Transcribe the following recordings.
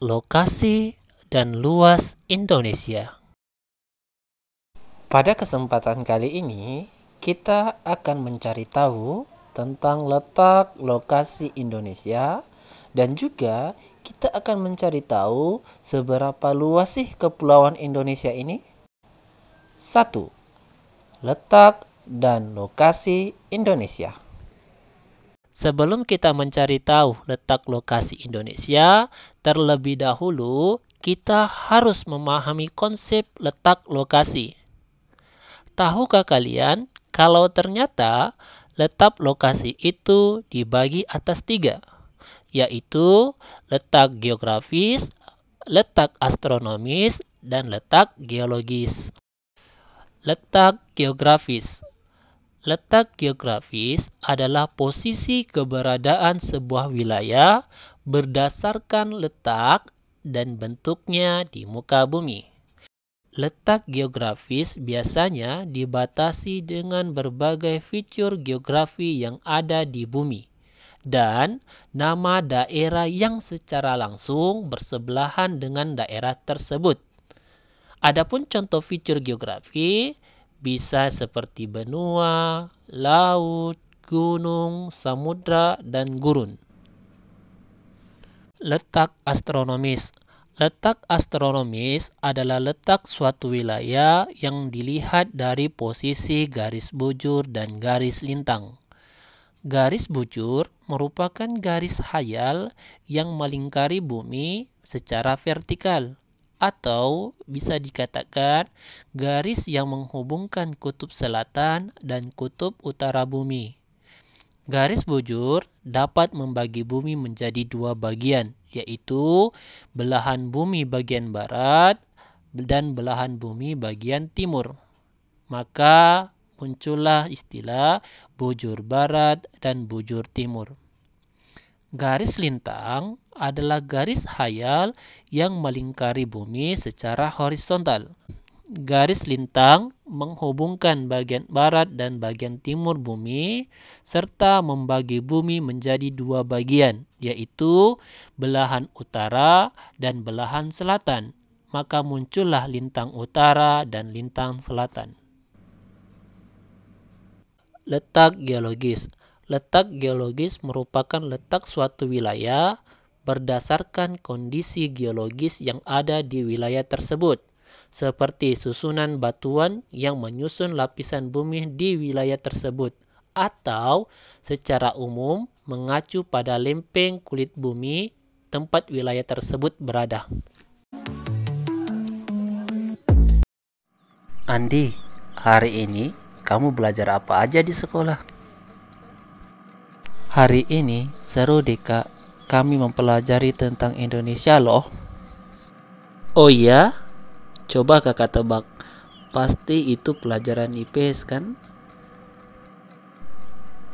lokasi, dan luas Indonesia. Pada kesempatan kali ini, kita akan mencari tahu tentang letak lokasi Indonesia dan juga kita akan mencari tahu seberapa luas sih kepulauan Indonesia ini. 1. Letak dan lokasi Indonesia. Sebelum kita mencari tahu letak lokasi Indonesia, terlebih dahulu kita harus memahami konsep letak lokasi. Tahukah kalian kalau ternyata letak lokasi itu dibagi atas 3, yaitu letak geografis, letak astronomis, dan letak geologis. Letak geografis. Letak geografis adalah posisi keberadaan sebuah wilayah berdasarkan letak dan bentuknya di muka bumi. Letak geografis biasanya dibatasi dengan berbagai fitur geografi yang ada di bumi dan nama daerah yang secara langsung bersebelahan dengan daerah tersebut. Adapun contoh fitur geografi bisa seperti benua, laut, gunung, samudra, dan gurun. Letak astronomis. Letak astronomis adalah letak suatu wilayah yang dilihat dari posisi garis bujur dan garis lintang. Garis bujur merupakan garis khayal yang melingkari bumi secara vertikal, atau bisa dikatakan garis yang menghubungkan kutub selatan dan kutub utara bumi. Garis bujur dapat membagi bumi menjadi 2 bagian, yaitu belahan bumi bagian barat dan belahan bumi bagian timur. Maka muncullah istilah bujur barat dan bujur timur. Garis lintang adalah garis khayal yang melingkari bumi secara horizontal. Garis lintang menghubungkan bagian barat dan bagian timur bumi serta membagi bumi menjadi 2 bagian, yaitu belahan utara dan belahan selatan. Maka muncullah lintang utara dan lintang selatan. Letak geologis. Letak geologis merupakan letak suatu wilayah berdasarkan kondisi geologis yang ada di wilayah tersebut, seperti susunan batuan yang menyusun lapisan bumi di wilayah tersebut, atau secara umum mengacu pada lempeng kulit bumi tempat wilayah tersebut berada. Andi, hari ini kamu belajar apa aja di sekolah? Hari ini seru deh Kak, kami mempelajari tentang Indonesia loh. Oh iya? Coba Kakak tebak, pasti itu pelajaran IPS kan?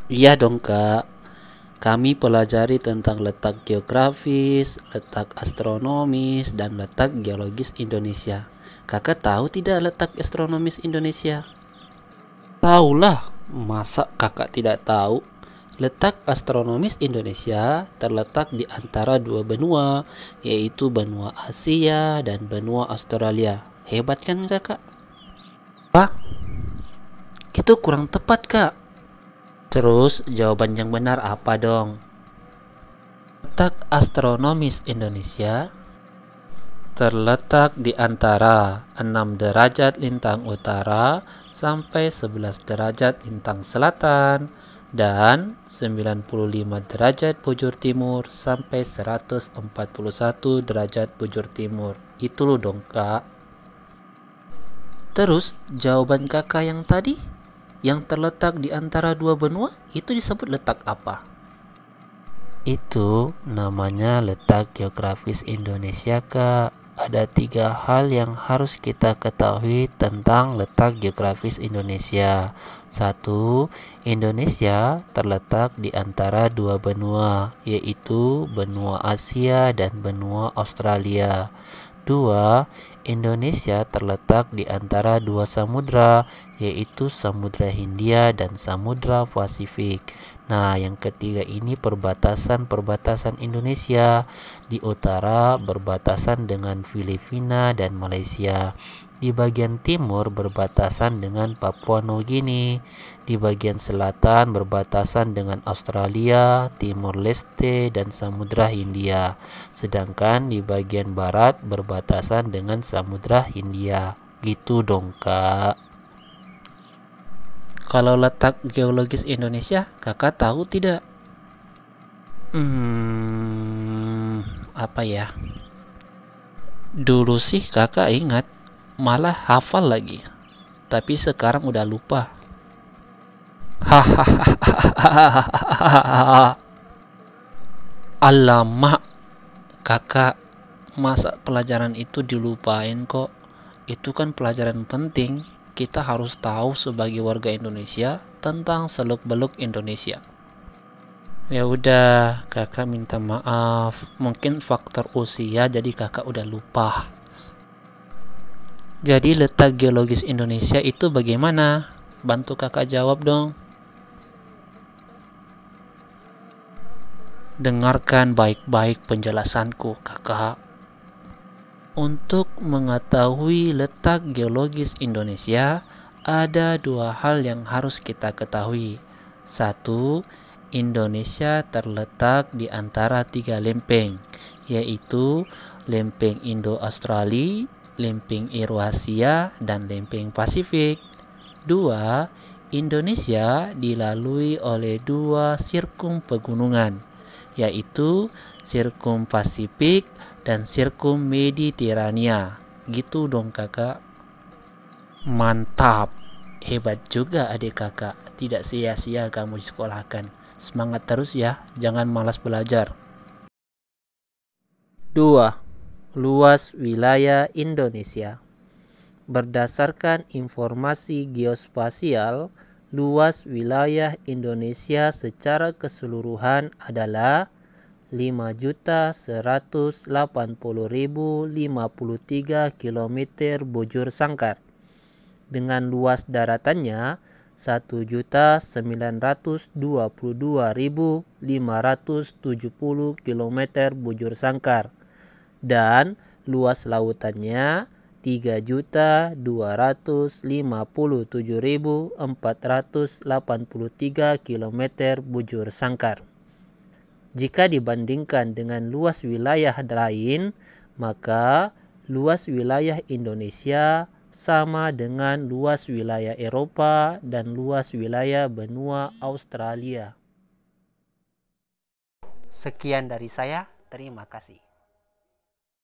Iya dong Kak, kami pelajari tentang letak geografis, letak astronomis, dan letak geologis Indonesia. Kakak tahu tidak letak astronomis Indonesia? Tahulah, masa kakak tidak tahu? Letak astronomis Indonesia terletak di antara 2 benua, yaitu benua Asia dan benua Australia. Hebat kan kakak? Pak, itu kurang tepat kak. Terus jawaban yang benar apa dong? Letak astronomis Indonesia terletak di antara 6 derajat lintang utara sampai 11 derajat lintang selatan dan 95 derajat bujur timur sampai 141 derajat bujur timur. Itu loh dong kak. Terus jawaban kakak yang tadi, yang terletak di antara 2 benua, itu disebut letak apa? Itu namanya letak geografis Indonesia kak. Ada 3 hal yang harus kita ketahui tentang letak geografis Indonesia. 1. Indonesia terletak di antara 2 benua, yaitu benua Asia dan benua Australia. 2. Indonesia terletak di antara dua samudra, yaitu Samudra Hindia dan Samudra Pasifik. Nah, yang ketiga ini perbatasan Indonesia. Di utara berbatasan dengan Filipina dan Malaysia. Di bagian timur berbatasan dengan Papua Nugini. Di bagian selatan berbatasan dengan Australia, Timor Leste, dan Samudra Hindia. Sedangkan di bagian barat berbatasan dengan Samudra Hindia. Gitu dong, Kak. Kalau letak geologis Indonesia, Kakak tahu tidak? Apa ya? Dulu sih Kakak ingat, malah hafal lagi. Tapi sekarang udah lupa. Hahaha. Alamak, Kakak, masa pelajaran itu dilupain kok? Itu kan pelajaran penting. Kita harus tahu sebagai warga Indonesia tentang seluk-beluk Indonesia. Ya udah, Kakak minta maaf. Mungkin faktor usia jadi Kakak udah lupa. Jadi letak geologis Indonesia itu bagaimana? Bantu Kakak jawab dong. Dengarkan baik-baik penjelasanku, Kakak. Untuk mengetahui letak geologis Indonesia, ada dua hal yang harus kita ketahui. 1. Indonesia terletak di antara 3 lempeng, yaitu lempeng Indo-Australia, lempeng Eurasia, dan lempeng Pasifik. 2. Indonesia dilalui oleh 2 sirkum pegunungan, yaitu sirkum Pasifik dan sirkum Mediterania. Gitu dong, Kakak. Mantap. Hebat juga adik Kakak. Tidak sia-sia kamu disekolahkan. Semangat terus ya, jangan malas belajar. 2. Luas wilayah Indonesia. Berdasarkan informasi geospasial, luas wilayah Indonesia secara keseluruhan adalah 5.180.053 km bujur sangkar, dengan luas daratannya 1.922.570 km bujur sangkar, dan luas lautannya 3.257.483 km bujur sangkar. Jika dibandingkan dengan luas wilayah lain, maka luas wilayah Indonesia sama dengan luas wilayah Eropa dan luas wilayah benua Australia. Sekian dari saya, terima kasih.